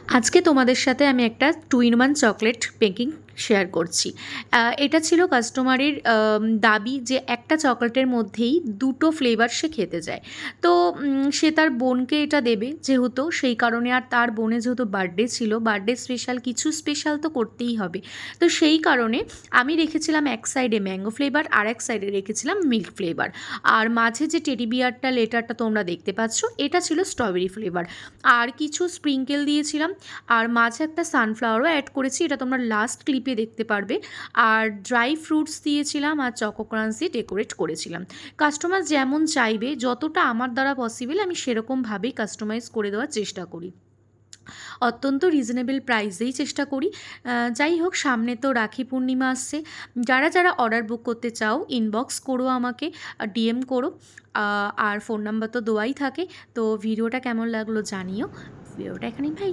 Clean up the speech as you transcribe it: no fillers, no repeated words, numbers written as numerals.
আজকে তোমাদের সাথে আমি একটা 2 in 1 চকলেট বেকিং শেয়ার করছি। এটা ছিল কাস্টমারের দাবি যে একটা চকলেটের মধ্যেই দুটো ফ্লেভার সে খেতে চায়। তো সে তার বোনকে এটা দেবে যেহেতু, সেই কারণে আর তার বোনের যেহেতু বার্থডে ছিল, বার্থডে স্পেশাল কিছু স্পেশাল তো করতেই হবে। তো সেই কারণে আমি রেখেছিলাম এক সাইডে ম্যাঙ্গো ফ্লেভার, আর এক সাইডে রেখেছিলাম মিল্ক ফ্লেভার, আর মাঝে যে টেডি বিয়ারটা লেটারটা তোমরা দেখতে পাচ্ছ এটা ছিল স্ট্রবেরি ফ্লেভার। আর কিছু স্প্রিঙ্কেল দিয়েছিলাম, আর মাঝে একটা সানফ্লাওয়ারও অ্যাড করেছি, এটা তোমরা লাস্ট ক্লিপে দেখতে পারবে। আর ড্রাই ফ্রুটস দিয়েছিলাম আর চকো ক্রাঞ্চ দিয়ে ডেকোরেট করেছিলাম। কাস্টমার যেমন চাইবে, যতটা আমার দ্বারা পসিবল আমি সেরকমভাবেই কাস্টমাইজ করে দেওয়ার চেষ্টা করি। অত্যন্ত রিজনেবল প্রাইসেই চেষ্টা করি। যাই হোক, সামনে তো রাখি পূর্ণিমা আসছে। যারা যারা অর্ডার বুক করতে চাও ইনবক্স করো, আমাকে ডিএম করো। আর ফোন নাম্বার তো দেওয়াই থাকে। তো ভিডিওটা কেমন লাগলো জানিও। ভিডিওটা এখানেই ভাই।